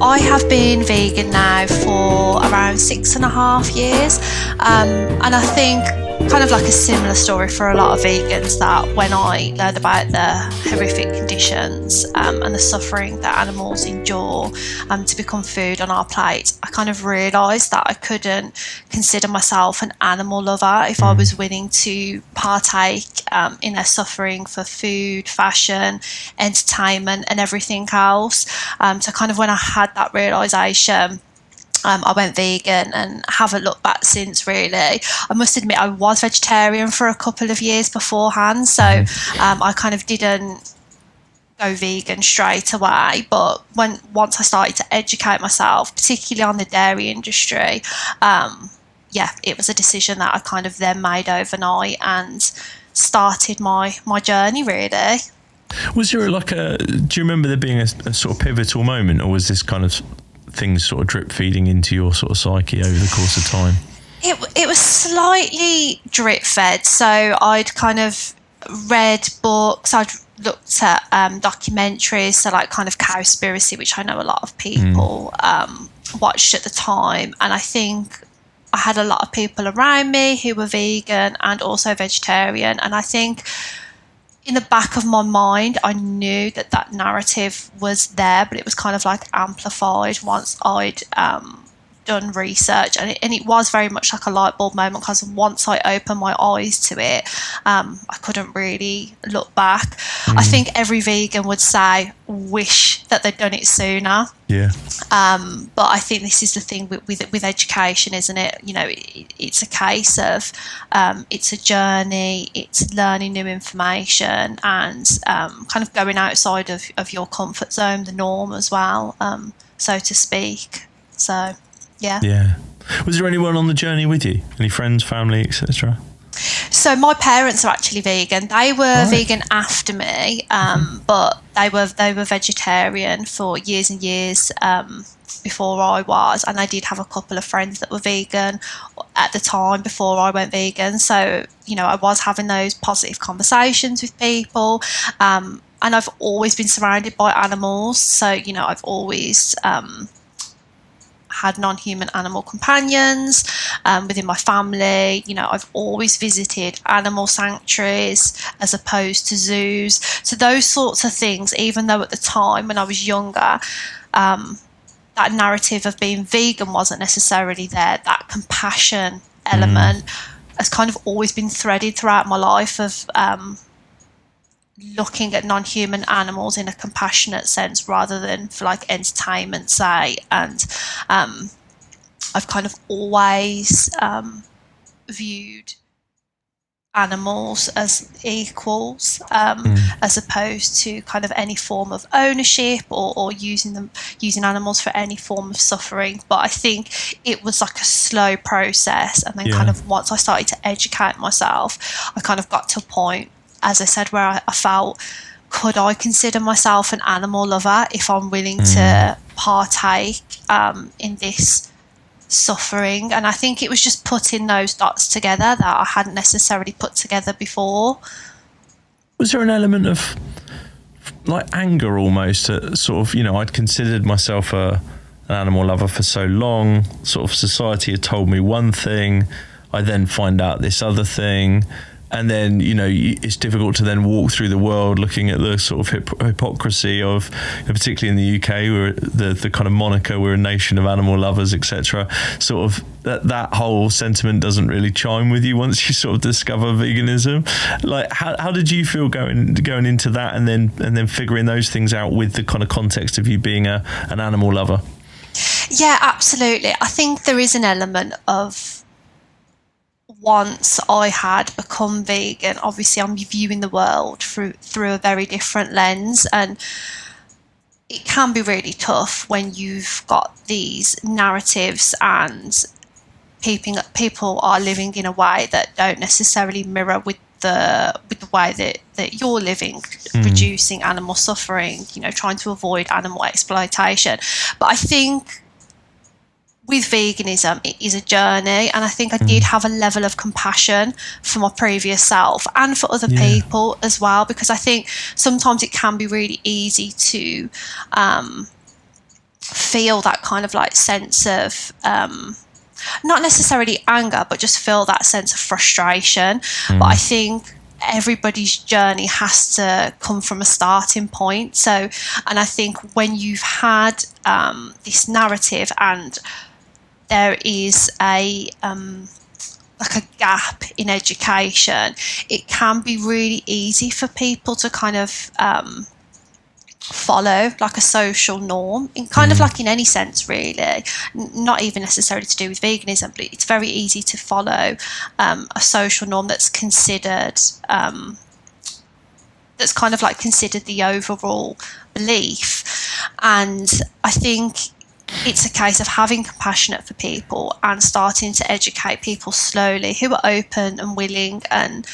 I have been vegan now for around 6.5 years, and I think kind of like a similar story for a lot of vegans, that when I learned about the horrific conditions and the suffering that animals endure to become food on our plate, I kind of realised that I couldn't consider myself an animal lover if I was willing to partake in their suffering for food, fashion, entertainment and everything else. So kind of when I had that realisation, I went vegan and haven't looked back since, really. I must admit I was vegetarian for a couple of years beforehand, so I kind of didn't go vegan straight away. But once I started to educate myself, particularly on the dairy industry, it was a decision that I kind of then made overnight and started my journey, really. Was there do you remember there being a sort of pivotal moment, or was this kind of things sort of drip feeding into your sort of psyche over the course of time? It was slightly drip fed. So I'd kind of read books, I'd looked at documentaries, so like kind of Cowspiracy, which I know a lot of people watched at the time, and I think I had a lot of people around me who were vegan and also vegetarian, and I think in the back of my mind, I knew that narrative was there, but it was kind of like amplified once I'd done research, and it was very much like a light bulb moment, because once I opened my eyes to it, I couldn't really look back. I think every vegan would say, wish that they'd done it sooner. Yeah. But I think this is the thing with education, isn't it? You know, it's a case of it's a journey, it's learning new information, and kind of going outside of your comfort zone, the norm as well, so to speak. So yeah. Was there anyone on the journey with you? Any friends, family, etc.? So my parents are actually vegan. They were vegan after me, but they were vegetarian for years and years before I was, and I did have a couple of friends that were vegan at the time before I went vegan. So, you know, I was having those positive conversations with people, and I've always been surrounded by animals. So, you know, I've always had non-human animal companions within my family. You know, I've always visited animal sanctuaries as opposed to zoos. So those sorts of things, even though at the time when I was younger, that narrative of being vegan wasn't necessarily there, that compassion element has kind of always been threaded throughout my life of looking at non-human animals in a compassionate sense rather than for like entertainment, say. And I've kind of always viewed animals as equals, as opposed to kind of any form of ownership or using animals for any form of suffering. But I think it was like a slow process, and then kind of once I started to educate myself, I kind of got to a point, as I said, where I felt, could I consider myself an animal lover if I'm willing to partake in this suffering? And I think it was just putting those dots together that I hadn't necessarily put together before. Was there an element of like anger almost at sort of, you know, I'd considered myself an animal lover for so long, sort of society had told me one thing, I then find out this other thing. And then, you know, it's difficult to then walk through the world looking at the sort of hypocrisy of, you know, particularly in the UK, where the kind of moniker, we're a nation of animal lovers, etc. Sort of that whole sentiment doesn't really chime with you once you sort of discover veganism. Like, how did you feel going into that, and then figuring those things out with the kind of context of you being an animal lover? Yeah, absolutely. I think there is an element of, once I had become vegan, obviously I'm viewing the world through a very different lens, and it can be really tough when you've got these narratives and people are living in a way that don't necessarily mirror with the way that you're living, reducing animal suffering, you know, trying to avoid animal exploitation. But I think with veganism, it is a journey, and I think I did have a level of compassion for my previous self and for other people as well, because I think sometimes it can be really easy to feel that kind of like sense of not necessarily anger, but just feel that sense of frustration. But I think everybody's journey has to come from a starting point. So, and I think when you've had this narrative and there is a like a gap in education, it can be really easy for people to kind of follow like a social norm, in kind of like in any sense really, not even necessarily to do with veganism, but it's very easy to follow a social norm that's considered that's kind of like considered the overall belief. And I think it's a case of having compassion for people and starting to educate people slowly who are open and willing and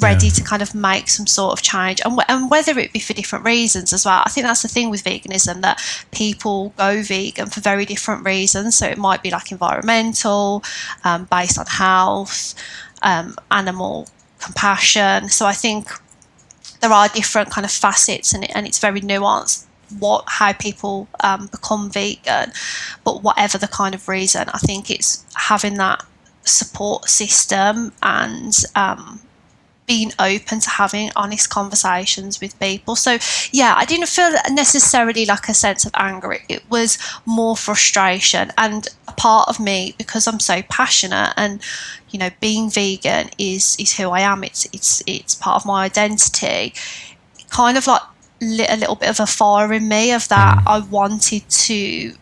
ready to kind of make some sort of change, and whether it be for different reasons as well. I think that's the thing with veganism, that people go vegan for very different reasons. So it might be like environmental, based on health, animal compassion. So I think there are different kind of facets, and it's very nuanced how people become vegan. But whatever the kind of reason, I think it's having that support system and being open to having honest conversations with people. So yeah, I didn't feel necessarily like a sense of anger. It was more frustration, and a part of me, because I'm so passionate, and you know, being vegan is who I am. It's part of my identity. It kind of like lit a little bit of a fire in me of that. I wanted to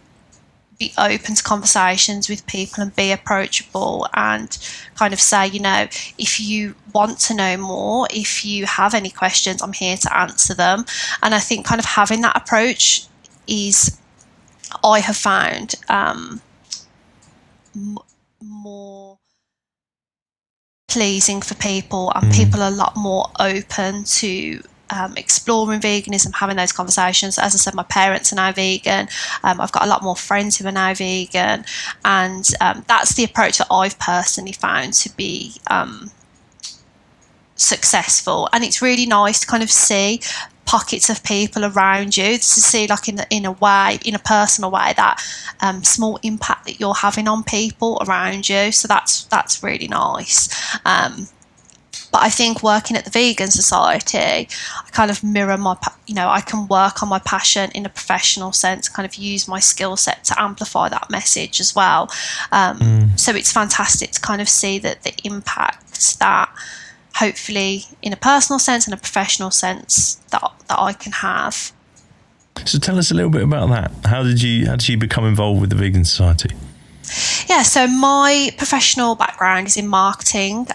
be open to conversations with people and be approachable and kind of say, you know, if you want to know more, if you have any questions, I'm here to answer them. And I think kind of having that approach is, I have found more pleasing for people, and people are a lot more open to exploring veganism, having those conversations. As I said, my parents are now vegan. I've got a lot more friends who are now vegan, and that's the approach that I've personally found to be successful. And it's really nice to kind of see pockets of people around you, to see like in a personal way, that small impact that you're having on people around you. So that's really nice. But I think working at the Vegan Society, I kind of mirror I can work on my passion in a professional sense, kind of use my skill set to amplify that message as well. So it's fantastic to kind of see that the impact that hopefully in a personal sense and a professional sense that I can have. So tell us a little bit about that. How did you become involved with the Vegan Society? Yeah, so my professional background is in marketing.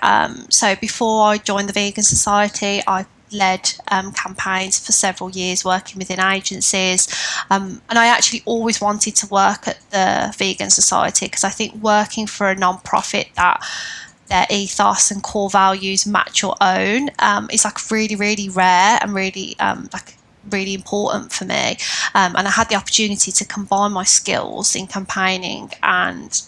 So before I joined the Vegan Society, I led campaigns for several years working within agencies. And I actually always wanted to work at the Vegan Society, because I think working for a non-profit that their ethos and core values match your own is like really, really rare and really really important for me. And I had the opportunity to combine my skills in campaigning and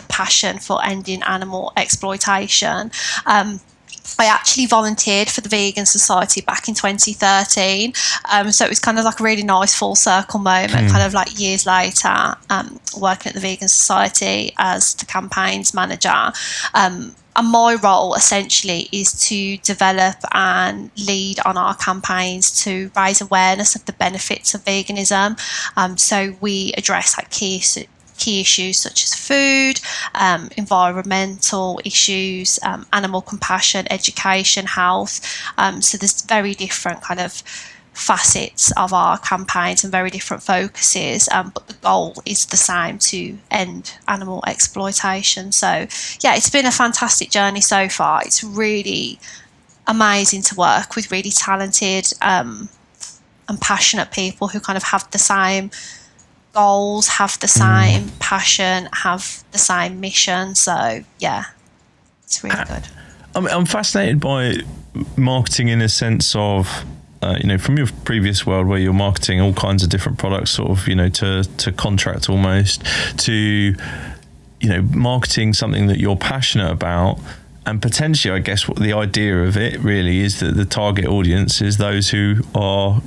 passion for ending animal exploitation. I actually volunteered for the Vegan Society back in 2013. So it was kind of like a really nice full circle moment, kind of like years later, working at the Vegan Society as the campaigns manager. And my role essentially is to develop and lead on our campaigns to raise awareness of the benefits of veganism. So we address like key issues such as food, environmental issues, animal compassion, education, health. So there's very different kind of facets of our campaigns and very different focuses, but the goal is the same, to end animal exploitation. So yeah, it's been a fantastic journey so far. It's really amazing to work with really talented and passionate people who kind of have the same goals, have the same passion, have the same mission. So yeah, it's really good. I'm fascinated by marketing in a sense of from your previous world where you're marketing all kinds of different products, sort of, to contract almost, to marketing something that you're passionate about. And potentially, I guess what the idea of it really is that the target audience is those who are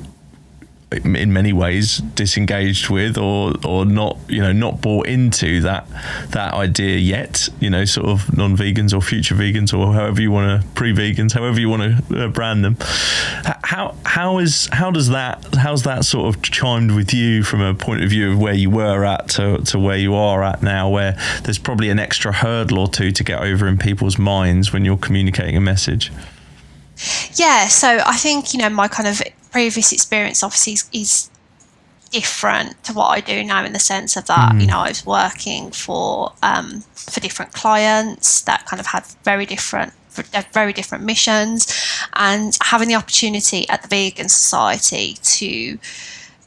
in many ways disengaged with or not not bought into that idea yet, sort of non-vegans or future vegans or however you want to, pre-vegans, however you want to brand them. How's that sort of chimed with you from a point of view of where you were at to where you are at now, where there's probably an extra hurdle or two to get over in people's minds when you're communicating a message? Yeah, so I think my kind of previous experience obviously is different to what I do now, in the sense of that I was working for different clients that kind of had very different missions, and having the opportunity at the Vegan Society to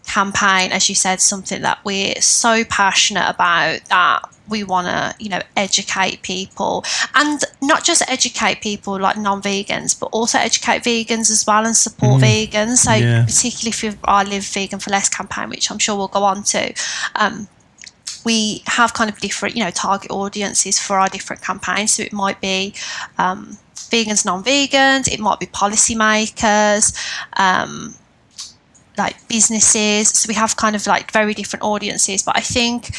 campaign, as you said, something that we're so passionate about, that we want to educate people, and not just educate people like non-vegans, but also educate vegans as well and support vegans. So particularly for our Live Vegan for Less campaign, which I'm sure we'll go on to, we have kind of different target audiences for our different campaigns. So it might be vegans, non-vegans, it might be policymakers, like businesses. So we have kind of like very different audiences. But I think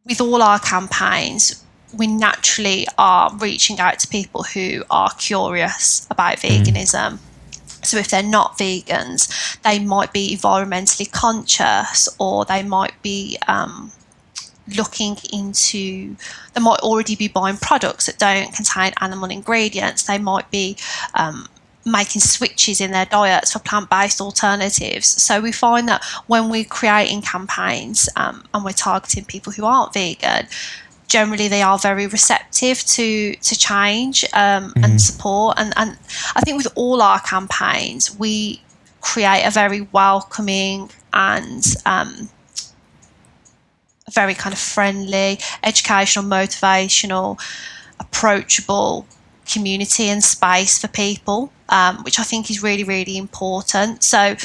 with all our campaigns, we naturally are reaching out to people who are curious about veganism. So if they're not vegans, they might be environmentally conscious, or they might be they might already be buying products that don't contain animal ingredients. They might be making switches in their diets for plant-based alternatives. So we find that when we're creating campaigns and we're targeting people who aren't vegan, generally they are very receptive to change and support. And I think with all our campaigns, we create a very welcoming and a very kind of friendly, educational, motivational, approachable community and space for people, which I think is really, really important. So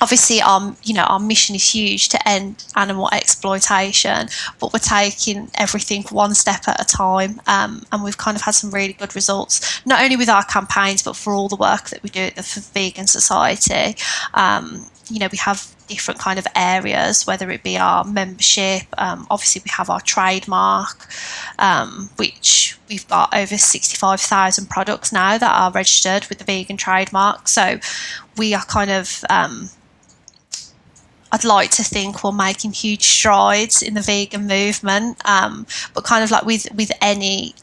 obviously our mission is huge, to end animal exploitation, but we're taking everything one step at a time, and we've kind of had some really good results, not only with our campaigns but for all the work that we do at the Vegan Society. We have different kind of areas, whether it be our membership. Obviously we have our trademark, which we've got over 65,000 products now that are registered with the vegan trademark. So we are kind of I'd like to think we're making huge strides in the vegan movement, but kind of like with any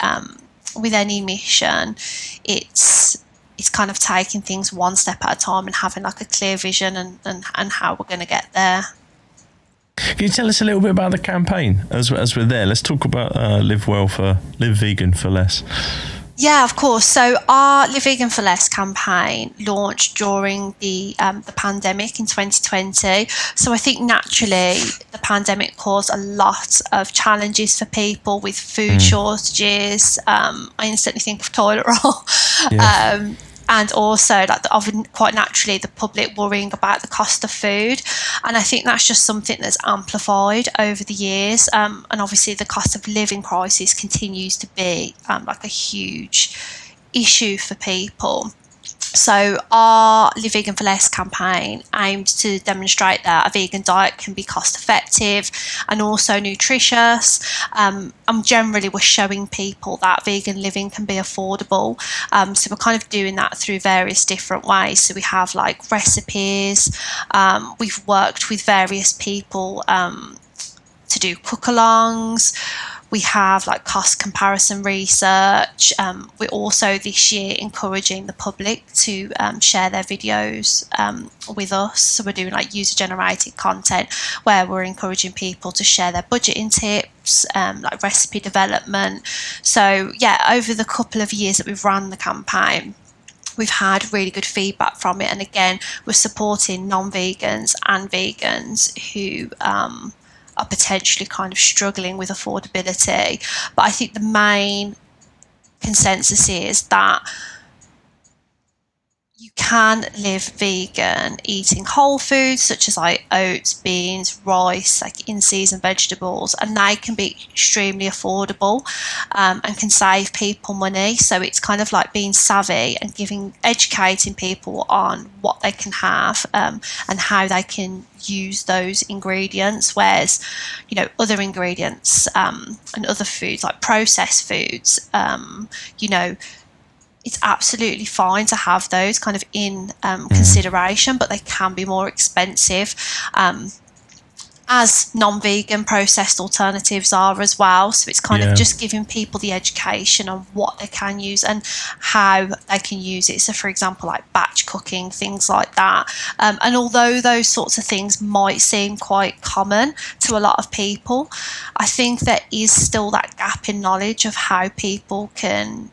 mission, it's kind of taking things one step at a time and having like a clear vision and how we're going to get there. Can you tell us a little bit about the campaign as we're there? Let's talk about Live Vegan for Less. Yeah, of course. So our Live Vegan for Less campaign launched during the pandemic in 2020. So I think naturally the pandemic caused a lot of challenges for people with food shortages. I instantly think of toilet roll. Yeah. And also, quite naturally, the public worrying about the cost of food. And I think that's just something that's amplified over the years. And obviously, the cost of living crisis continues to be like a huge issue for people. So our Live Vegan for Less campaign aimed to demonstrate that a vegan diet can be cost effective and also nutritious. And generally we're showing people that vegan living can be affordable. So we're kind of doing that through various different ways. So we have like recipes. We've worked with various people to do cook-alongs. We have like cost comparison research. We're also this year encouraging the public to share their videos with us. So we're doing like user generated content where we're encouraging people to share their budgeting tips, like recipe development. So yeah, over the couple of years that we've run the campaign, we've had really good feedback from it. And again, we're supporting non-vegans and vegans who are potentially kind of struggling with affordability. But I think the main consensus is that you can live vegan eating whole foods such as like oats, beans, rice, like in season vegetables, and they can be extremely affordable, and can save people money. So it's kind of like being savvy and educating people on what they can have, and how they can use those ingredients. Whereas, other ingredients, and other foods like processed foods, it's absolutely fine to have those kind of in consideration, but they can be more expensive, as non-vegan processed alternatives are as well. So it's kind of just giving people the education on what they can use and how they can use it. So for example, like batch cooking, things like that. And although those sorts of things might seem quite common to a lot of people, I think there is still that gap in knowledge of how people can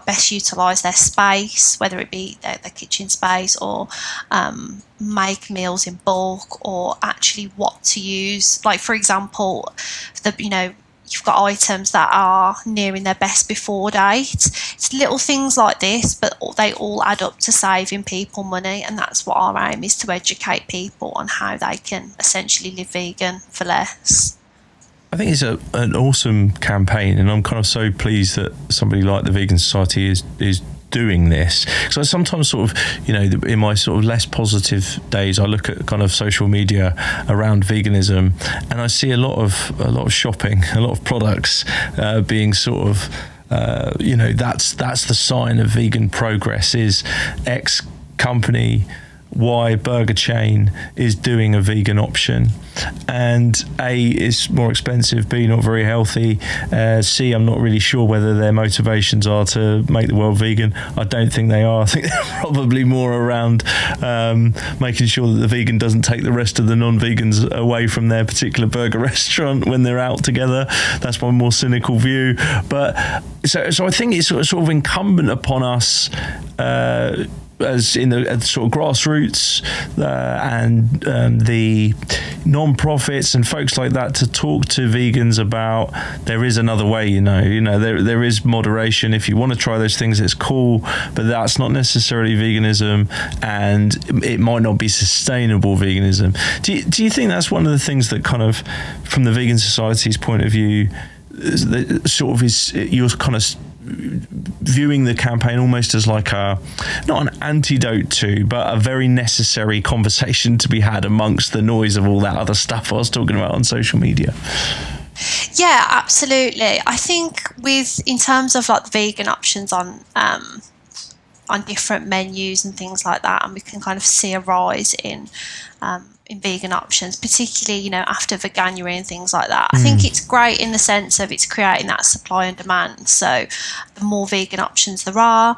best utilize their space, whether it be their kitchen space, or make meals in bulk, or actually what to use. Like for example, you've got items that are nearing their best before date. It's little things like this, but they all add up to saving people money, and that's what our aim is, to educate people on how they can essentially live vegan for less. I think it's an awesome campaign, and I'm kind of so pleased that somebody like the Vegan Society is doing this. So I sometimes sort of, in my sort of less positive days, I look at kind of social media around veganism, and I see a lot of shopping, a lot of products being sort of, that's the sign of vegan progress, is X company, Y burger chain is doing a vegan option, and A, is more expensive, B, not very healthy, C, I'm not really sure whether their motivations are to make the world vegan. I don't think they are. I think they're probably more around making sure that the vegan doesn't take the rest of the non-vegans away from their particular burger restaurant when they're out together. That's my more cynical view. But so I think it's sort of incumbent upon us, as in the sort of grassroots and the non-profits and folks like that, to talk to vegans about there is another way. There is moderation. If you want to try those things, it's cool, but that's not necessarily veganism, and it might not be sustainable veganism. Do you think that's one of the things that kind of, from the Vegan Society's point of view, sort of is you're kind of viewing the campaign almost as like not an antidote to, but a very necessary conversation to be had amongst the noise of all that other stuff I was talking about on social media? Yeah, absolutely. I think in terms of like the vegan options on different menus and things like that, and we can kind of see a rise in vegan options, particularly after veganuary and things like that. I think it's great in the sense of it's creating that supply and demand. So the more vegan options there are,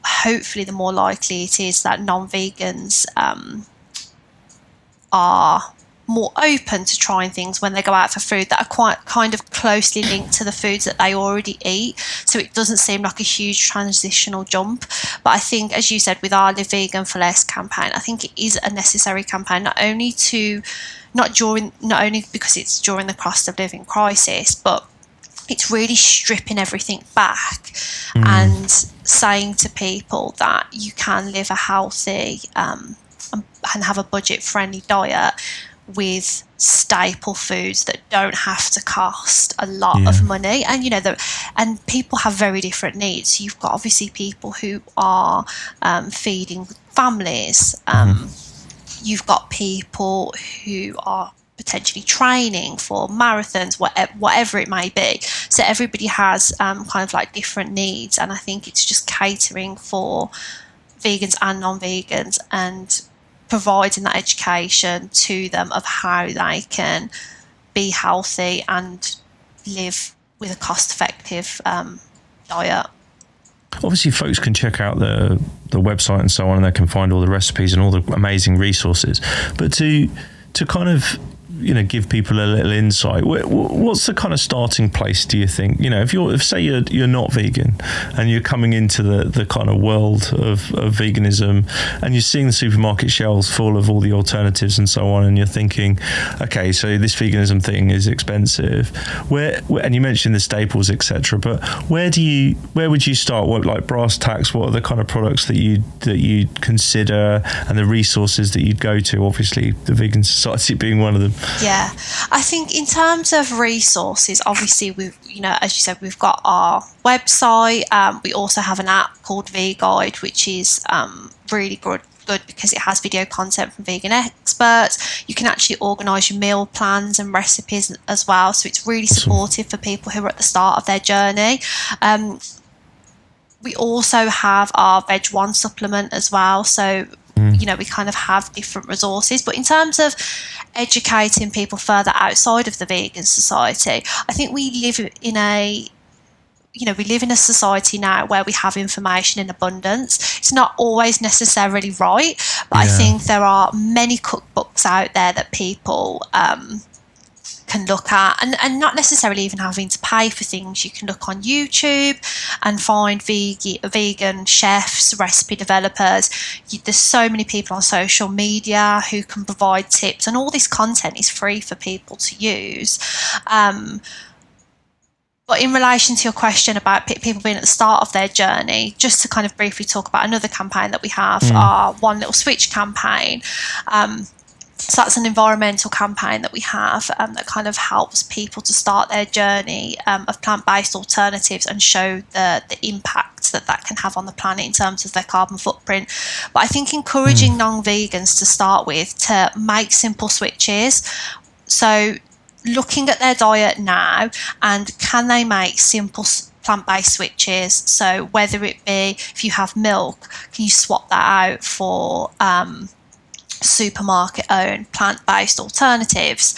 hopefully the more likely it is that non-vegans are more open to trying things when they go out for food that are quite kind of closely linked to the foods that they already eat. So it doesn't seem like a huge transitional jump. But I think, as you said, with our Live Vegan for Less campaign, I think it is a necessary campaign, not only because it's during the cost of living crisis, but it's really stripping everything back and saying to people that you can live a healthy and have a budget-friendly diet with staple foods that don't have to cost a lot of money. And and people have very different needs. You've got obviously people who are feeding families, you've got people who are potentially training for marathons, whatever it may be. So everybody has kind of like different needs, and I think it's just catering for vegans and non-vegans and providing that education to them of how they can be healthy and live with a cost-effective diet. Obviously, folks can check out the website and so on, and they can find all the recipes and all the amazing resources. But to kind of give people a little insight, what's the kind of starting place, do you think? If say you're not vegan and you're coming into the kind of world of veganism, and you're seeing the supermarket shelves full of all the alternatives and so on, and you're thinking, okay, so this veganism thing is expensive. Where and you mentioned the staples, etc. But where would you start? What, like brass tacks? What are the kind of products that you consider, and the resources that you'd go to? Obviously, the Vegan Society being one of them. Yeah, I think in terms of resources, obviously we've, as you said, we've got our website. We also have an app called VGuide, which is really good because it has video content from vegan experts. You can actually organise your meal plans and recipes as well, so it's really supportive for people who are at the start of their journey. We also have our Veg One supplement as well, so we kind of have different resources. But in terms of educating people further outside of the Vegan Society, I think we live in a society now where we have information in abundance. It's not always necessarily right, but I think there are many cookbooks out there that people can look at, and not necessarily even having to pay for things. You can look on YouTube and find vegan chefs, recipe developers. There's so many people on social media who can provide tips, and all this content is free for people to use. But in relation to your question about people being at the start of their journey, just to kind of briefly talk about another campaign that we have, our One Little Switch campaign. So that's an environmental campaign that we have that kind of helps people to start their journey of plant-based alternatives and show the impact that can have on the planet in terms of their carbon footprint. But I think encouraging non-vegans to start with to make simple switches. So looking at their diet now, and can they make simple plant-based switches? So whether it be, if you have milk, can you swap that out for supermarket owned plant-based alternatives?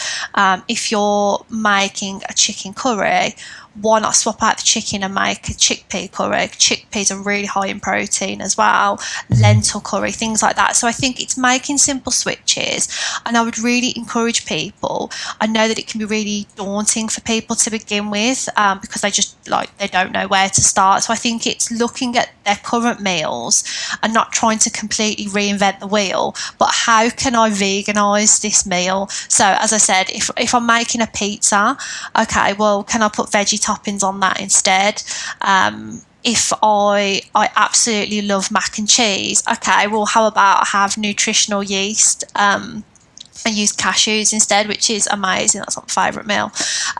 If you're making a chicken curry, why not swap out the chicken and make a chickpea curry? Chickpeas are really high in protein as well. Lentil curry, things like that. So I think it's making simple switches, and I would really encourage people. I know that it can be really daunting for people to begin with because they don't know where to start. So I think it's looking at their current meals and not trying to completely reinvent the wheel, but how can I veganise this meal? So as I said, if I'm making a pizza, okay, well, can I put veggie toppings on that instead? If I absolutely love mac and cheese, okay, well, how about I have nutritional yeast and use cashews instead, which is amazing. That's not my favourite meal.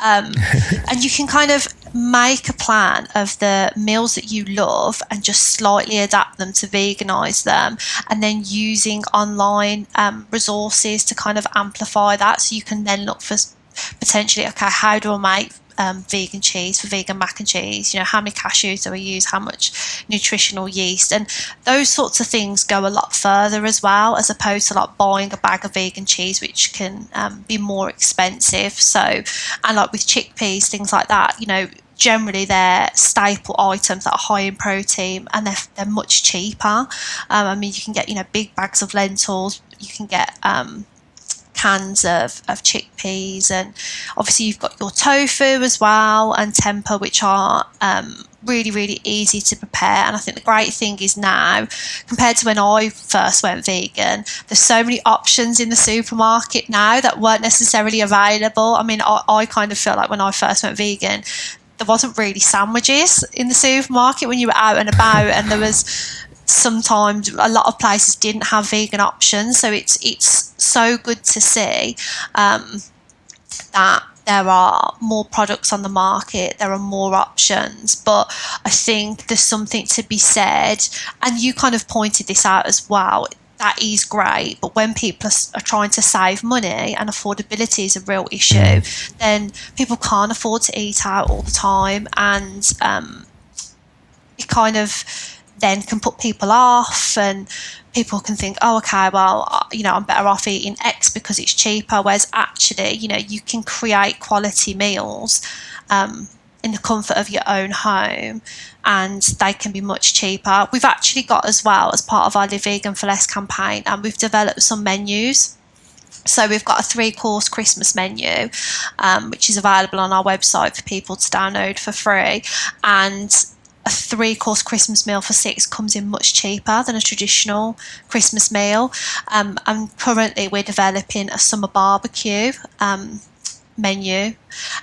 And you can kind of make a plan of the meals that you love and just slightly adapt them to veganise them, and then using online resources to kind of amplify that. So you can then look for potentially, okay, how do I make vegan cheese for vegan mac and cheese? How many cashews do I use? How much nutritional yeast? And those sorts of things go a lot further as well, as opposed to like buying a bag of vegan cheese, which can be more expensive. So, and like with chickpeas, things like that, generally they're staple items that are high in protein, and they're much cheaper. You can get, big bags of lentils. You can get cans of chickpeas, and obviously you've got your tofu as well, and tempeh, which are really, really easy to prepare. And I think the great thing is now, compared to when I first went vegan, there's so many options in the supermarket now that weren't necessarily available. I kind of feel like when I first went vegan, there wasn't really sandwiches in the supermarket when you were out and about, and there was sometimes a lot of places didn't have vegan options. So it's so good to see that there are more products on the market, there are more options. But I think there's something to be said, and you kind of pointed this out as well, that is great, but when people are trying to save money and affordability is a real issue, then people can't afford to eat out all the time, and it kind of then can put people off, and people can think, oh, okay, well, I'm better off eating X because it's cheaper, whereas actually, you can create quality meals in the comfort of your own home, and they can be much cheaper. We've actually got, as well, as part of our Live Vegan for Less campaign, and we've developed some menus So we've got a 3-course Christmas menu, which is available on our website for people to download for free. And a 3-course Christmas meal for 6 comes in much cheaper than a traditional Christmas meal. And currently we're developing a summer barbecue menu,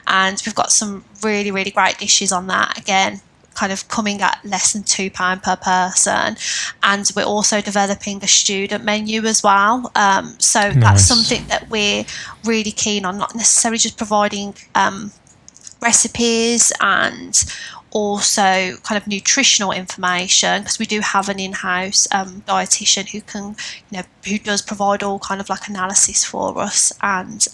and we've got some really, really great dishes on that. Again, kind of coming at less than £2 per person. And we're also developing a student menu as well. So that's something that we're really keen on, not necessarily just providing recipes and also kind of nutritional information, because we do have an in-house dietitian who can, who does provide all kind of like analysis for us and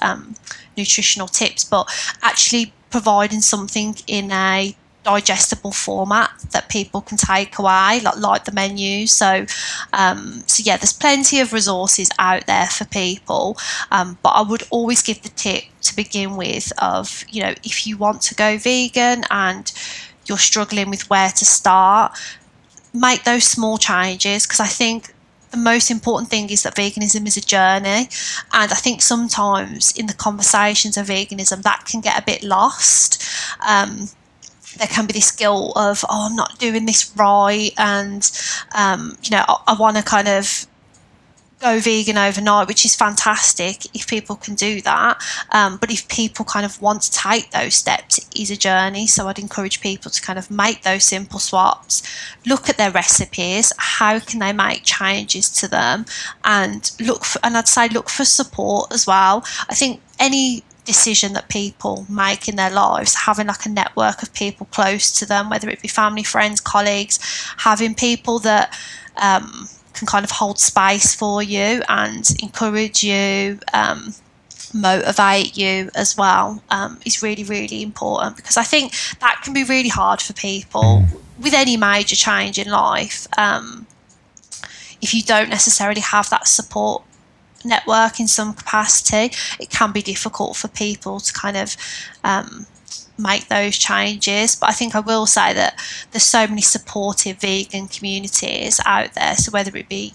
nutritional tips, but actually providing something in a digestible format that people can take away, like the menu. So yeah, there's plenty of resources out there for people, but I would always give the tip to begin with of, if you want to go vegan and you're struggling with where to start, make those small changes, because I think the most important thing is that veganism is a journey, and I think sometimes in the conversations of veganism that can get a bit lost. There can be this guilt of, I'm not doing this right, and I want to kind of go vegan overnight, which is fantastic if people can do that, but if people kind of want to take those steps, it is a journey. So I'd encourage people to kind of make those simple swaps, look at their recipes, how can they make changes to them, and I'd say look for support as well. I think any decision that people make in their lives, having like a network of people close to them, whether it be family, friends, colleagues, having people that can kind of hold space for you and encourage you, motivate you as well, is really, really important, because I think that can be really hard for people with any major change in life. If you don't necessarily have that support network in some capacity, it can be difficult for people to kind of make those changes. But I think I will say that there's so many supportive vegan communities out there. So whether it be,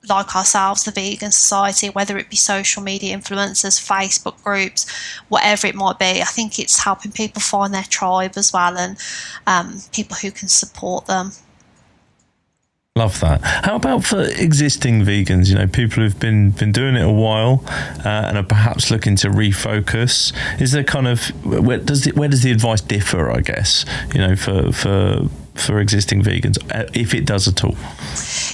like ourselves, the Vegan Society, whether it be social media influencers, Facebook groups, whatever it might be, I think it's helping people find their tribe as well, and people who can support them. Love that. How about for existing vegans, people who've been doing it a while and are perhaps looking to refocus? Is there kind of, where does the advice differ, I guess, for existing vegans, if it does at all?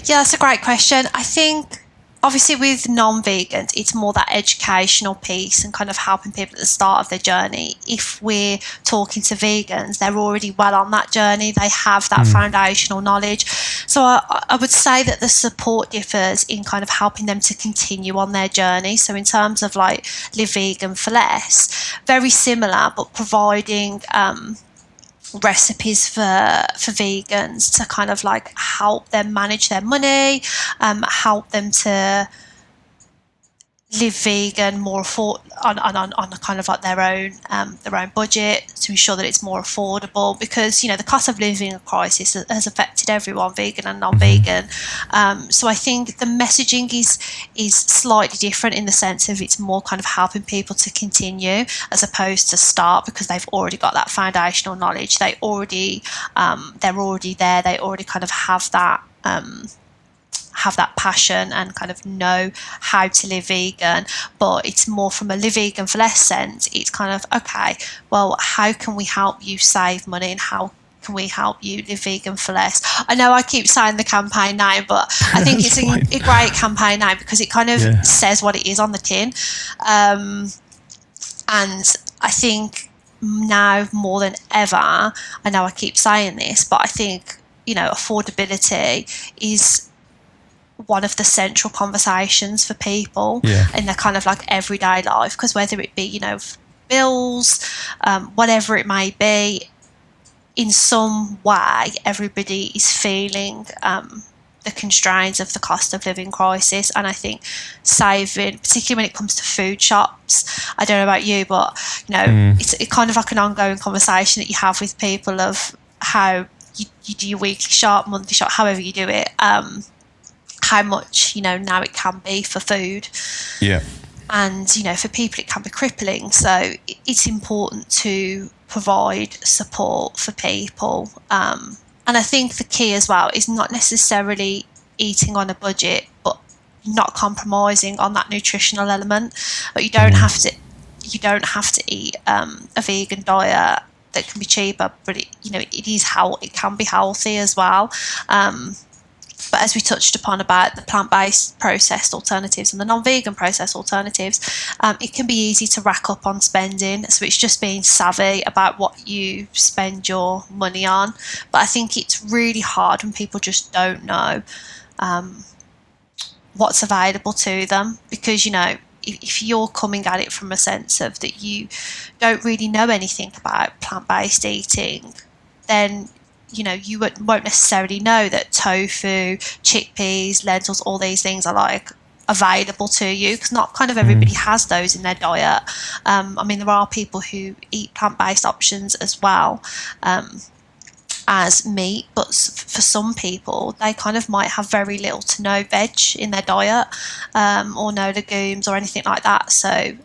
Yeah, that's a great question. I think obviously with non-vegans, it's more that educational piece and kind of helping people at the start of their journey. If we're talking to vegans, they're already well on that journey. They have that foundational knowledge. So I would say that the support differs in kind of helping them to continue on their journey. So in terms of like Live Vegan for Less, very similar, but providing recipes for vegans to kind of like help them manage their money, help them to live vegan more on a kind of like their own budget, to ensure that it's more affordable, because the cost of living crisis has affected everyone, vegan and non-vegan. So I think the messaging is slightly different in the sense of it's more kind of helping people to continue as opposed to start, because they've already got that foundational knowledge. They're already there. They already kind of have that passion and kind of know how to live vegan. But it's more from a Live Vegan for Less sense. It's kind of, okay, well, how can we help you save money, and how can we help you live vegan for less? I know I keep saying the campaign name, but I think it's a great campaign name because it kind of says what it is on the tin. And I think now more than ever, I know I keep saying this, but I think, affordability is one of the central conversations for people in their kind of like everyday life, because whether it be bills, whatever it may be, in some way everybody is feeling the constraints of the cost of living crisis. And I think saving, particularly when it comes to food shops, I don't know about you, but it's kind of like an ongoing conversation that you have with people of how you do your weekly shop, monthly shop, however you do it, how much, now it can be for food. Yeah. And, for people it can be crippling. So it's important to provide support for people. And I think the key as well is not necessarily eating on a budget, but not compromising on that nutritional element. But you don't have to eat a vegan diet that can be cheaper, but it can be healthy as well. But as we touched upon about the plant-based processed alternatives and the non-vegan processed alternatives, it can be easy to rack up on spending. So it's just being savvy about what you spend your money on. But I think it's really hard when people just don't know what's available to them, because, if you're coming at it from a sense of that you don't really know anything about plant-based eating, then you won't necessarily know that tofu, chickpeas, lentils, all these things are available to you, because not kind of everybody has those in their diet. There are people who eat plant-based options as well as meat, but for some people they kind of might have very little to no veg in their diet, or no legumes or anything like that. So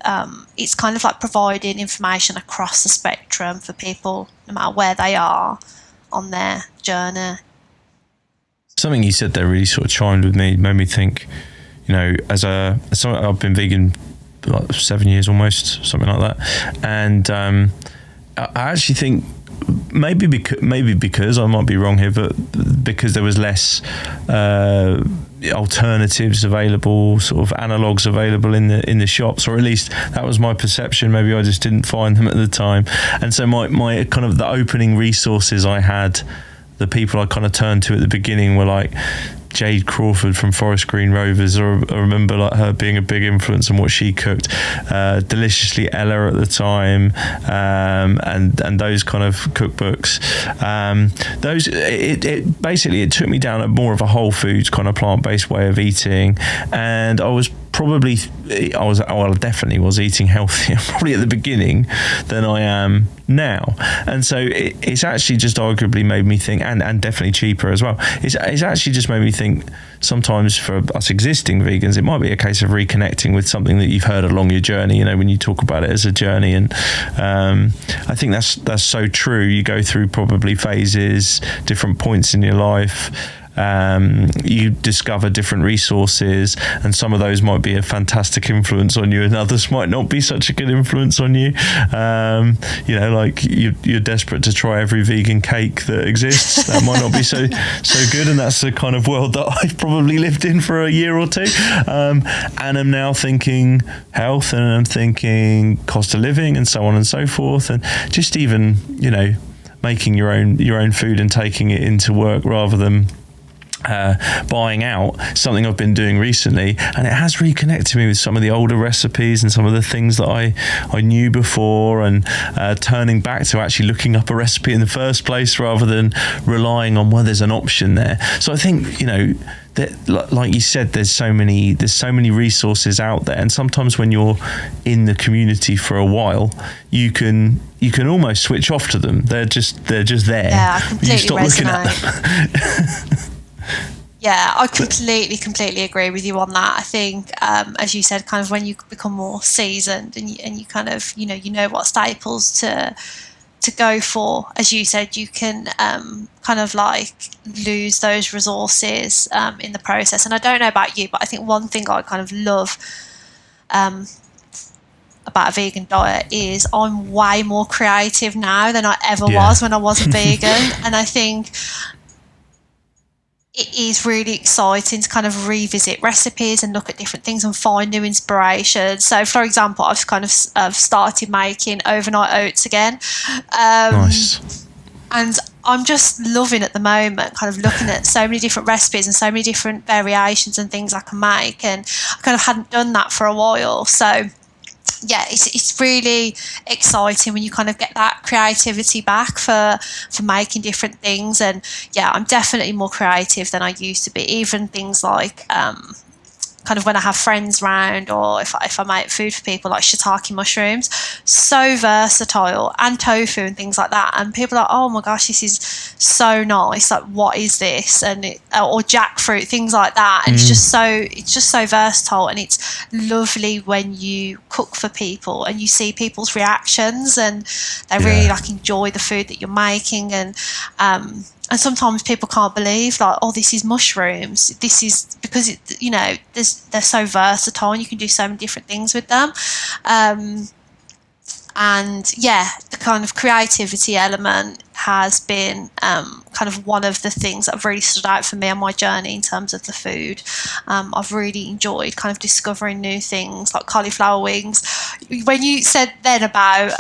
it's kind of like providing information across the spectrum for people, no matter where they are on their journey. Something you said there really sort of chimed with me, made me think, I've been vegan for 7 years almost, something like that. And I actually think maybe because I might be wrong here, but because there was less alternatives available, sort of analogues available in the shops, or at least that was my perception. Maybe I just didn't find them at the time. And so my kind of the opening resources I had, the people I kind of turned to at the beginning were like Jade Crawford from Forest Green Rovers. I remember her being a big influence on what she cooked. Deliciously Ella at the time, and those kind of cookbooks. It basically took me down a more of a whole foods kind of plant-based way of eating, and I definitely was eating healthier probably at the beginning than I am now. And so it's actually just arguably made me think, and definitely cheaper as well. It's actually just made me think sometimes for us existing vegans, it might be a case of reconnecting with something that you've heard along your journey, when you talk about it as a journey. And I think that's so true. You go through probably phases, different points in your life. You discover different resources, and some of those might be a fantastic influence on you, and others might not be such a good influence on you. Like you're desperate to try every vegan cake that exists. That might not be so good, and that's the kind of world that I've probably lived in for a year or two. And I'm now thinking health, and I'm thinking cost of living, and so on and so forth, and just even making your own food and taking it into work rather than buying out, something I've been doing recently, and it has reconnected me with some of the older recipes and some of the things that I knew before, and turning back to actually looking up a recipe in the first place rather than relying on there's an option there. So I think that, like you said, there's so many resources out there, and sometimes when you're in the community for a while, you can almost switch off to them. They're just there. Yeah, I completely you stop resonate. Looking at them. Yeah, I completely agree with you on that. I think, as you said, kind of when you become more seasoned and you kind of, you know what staples to go for, as you said, you can kind of like lose those resources in the process. And I don't know about you, but I think one thing I kind of love about a vegan diet is I'm way more creative now than I ever was when I wasn't vegan. And I think it is really exciting to kind of revisit recipes and look at different things and find new inspiration. So, for example, I've kind of started making overnight oats again. Nice. And I'm just loving at the moment kind of looking at so many different recipes and so many different variations and things I can make. And I kind of hadn't done that for a while. So, yeah, it's really exciting when you kind of get that creativity back for making different things. And yeah, I'm definitely more creative than I used to be. Even things like kind kind of when I have friends round, or if I make food for people, like shiitake mushrooms, so versatile, and tofu and things like that. And people are like, oh my gosh, this is so nice. Like, what is this? And or jackfruit, things like that. And it's just so versatile, and it's lovely when you cook for people and you see people's reactions, and they really like enjoy the food that you're making. And sometimes people can't believe, like, oh, this is mushrooms. This is because they're so versatile, and you can do so many different things with them. And the kind of creativity element has been kind of one of the things that have really stood out for me on my journey in terms of the food. I've really enjoyed kind of discovering new things like cauliflower wings. When you said then about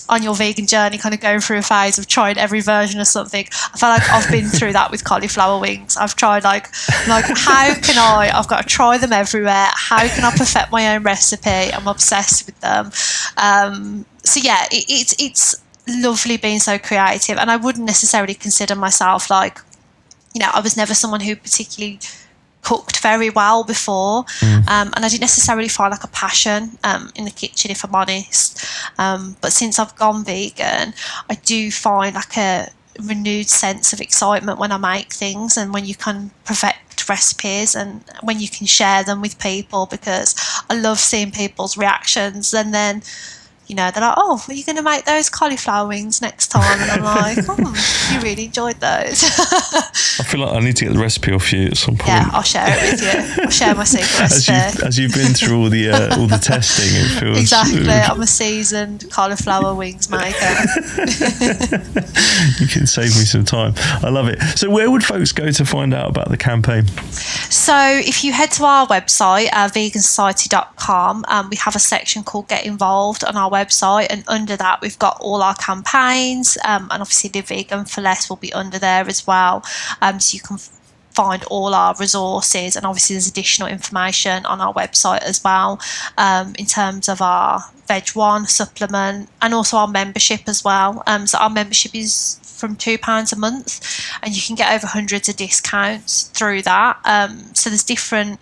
on your vegan journey, kind of going through a phase of trying every version of something, I feel like I've been through that with cauliflower wings. I've tried like I've got to try them everywhere. How can I perfect my own recipe? I'm obsessed with them. It's lovely being so creative, and I wouldn't necessarily consider myself like, I was never someone who particularly cooked very well before, and I didn't necessarily find like a passion in the kitchen, if I'm honest, but since I've gone vegan, I do find like a renewed sense of excitement when I make things, and when you can perfect recipes, and when you can share them with people, because I love seeing people's reactions. And then they're like, oh, are you going to make those cauliflower wings next time? And I'm like, oh, you really enjoyed those. I feel like I need to get the recipe off you at some point. Yeah, I'll share it with you. I'll share my secret recipe. As you've been through all the testing, it feels... Exactly, I'm a seasoned cauliflower wings maker. You can save me some time. I love it. So where would folks go to find out about the campaign? So if you head to our website, vegansociety.com, we have a section called Get Involved on our website, and under that we've got all our campaigns, and obviously the Vegan for Less will be under there as well, so you can find all our resources, and obviously there's additional information on our website as well, in terms of our Veg One supplement, and also our membership as well. So our membership is from £2 a month, and you can get over hundreds of discounts through that. So there's different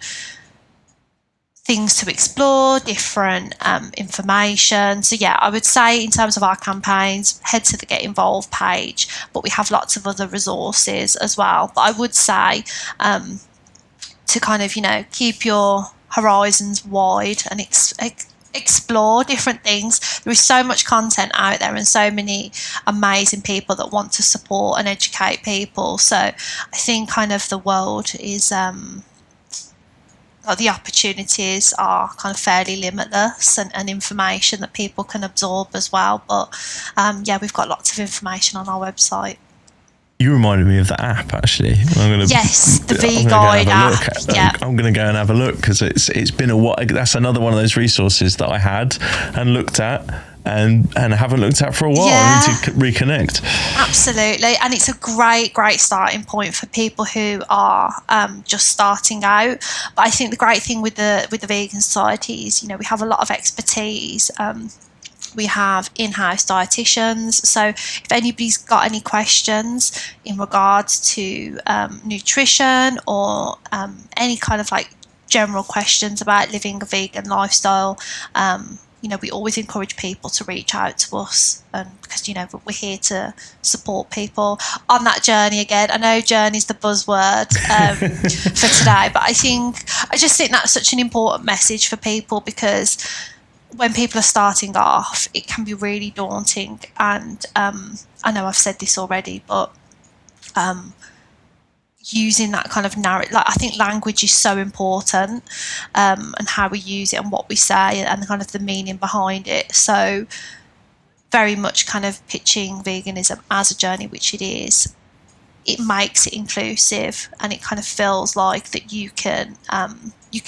things to explore, different information. So I would say in terms of our campaigns, head to the Get Involved page, but we have lots of other resources as well. But I would say to kind of keep your horizons wide and explore different things. There is so much content out there, and so many amazing people that want to support and educate people. So I think kind of the world is the opportunities are kind of fairly limitless, and information that people can absorb as well. But we've got lots of information on our website. You reminded me of the app, actually. Yes, the V-Guide app. I'm going to go and have a look, because it's been a while. That's another one of those resources that I had and looked at and haven't looked at for a while. I need to reconnect. Absolutely, and it's a great starting point for people who are just starting out. But I think the great thing with the Vegan Society is, we have a lot of expertise. We have in-house dietitians, so if anybody's got any questions in regards to nutrition, or any kind of like general questions about living a vegan lifestyle, we always encourage people to reach out to us, because we're here to support people on that journey. Again, I know journey's the buzzword for today, but I just think that's such an important message for people, because when people are starting off, it can be really daunting. And I know I've said this already, but using that kind of narrative, like, I think language is so important, and how we use it and what we say, and kind of the meaning behind it. So very much kind of pitching veganism as a journey, which it is. It makes it inclusive, and it kind of feels like that you can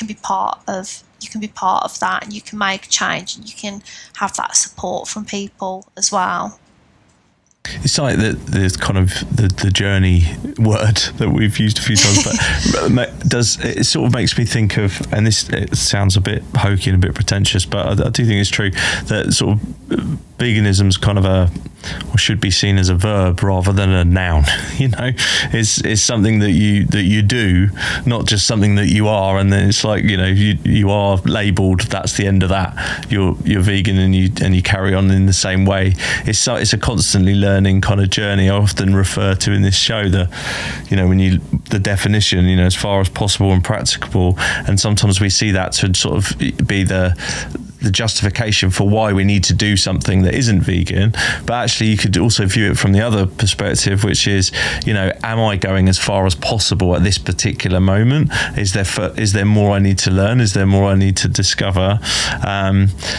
be part of that, and you can make a change, and you can have that support from people as well. It's like the kind of the journey word that we've used a few times, but it sort of makes me think of, and it sounds a bit hokey and a bit pretentious, but I do think it's true, that sort of veganism's kind of or should be seen as a verb rather than a noun. You know, it's something that you do, not just something that you are. And then it's like, you know, you are labelled. That's the end of that. You're vegan, and you carry on in the same way. It's a constantly learning kind of journey. I often refer to in this show the definition, you know, as far as possible and practicable. And sometimes we see that to sort of be the justification for why we need to do something that isn't vegan. But actually you could also view it from the other perspective, which is, you know, am I going as far as possible at this particular moment? Is there more I need to learn? Is there more I need to discover?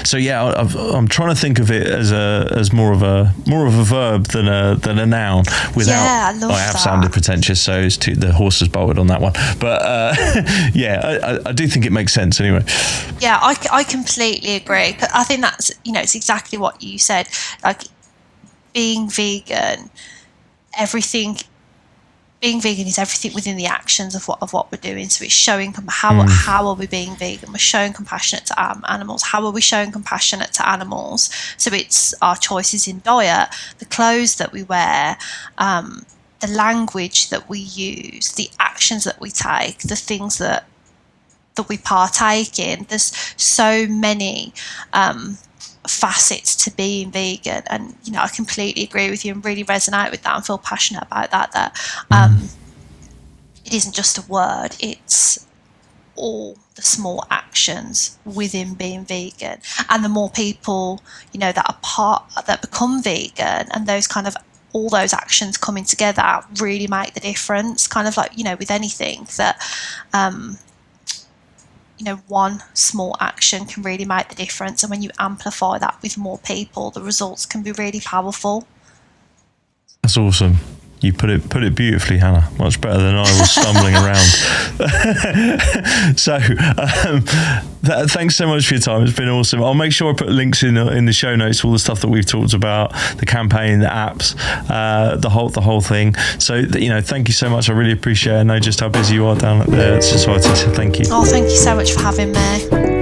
So yeah, I'm trying to think of it as more of a verb than a noun. I love I have that. sounded pretentious, so the horse has bolted on that one. But I do think it makes sense anyway. Yeah, I completely agree. I think that's, you know, it's exactly what you said. Like, being vegan is everything within the actions of what we're doing. So it's showing how are we being vegan? We're showing compassionate to animals. How are we showing compassionate to animals? So it's our choices in diet, the clothes that we wear, the language that we use, the actions that we take, the things that we partake in. There's so many facets to being vegan, and, you know, I completely agree with you and really resonate with that and feel passionate about that it isn't just a word, it's all the small actions within being vegan. And the more people, you know, that become vegan, and those kind of all those actions coming together really make the difference. Kind of like, you know, with anything that you know, one small action can really make the difference, and when you amplify that with more people, the results can be really powerful. That's awesome. You put it beautifully, Hannah. Much better than I was stumbling around. So, thanks so much for your time. It's been awesome. I'll make sure I put links in the show notes, all the stuff that we've talked about, the campaign, the apps, the whole thing. So, you know, thank you so much. I really appreciate it. I know just how busy you are down at the society. So, thank you. Oh, thank you so much for having me.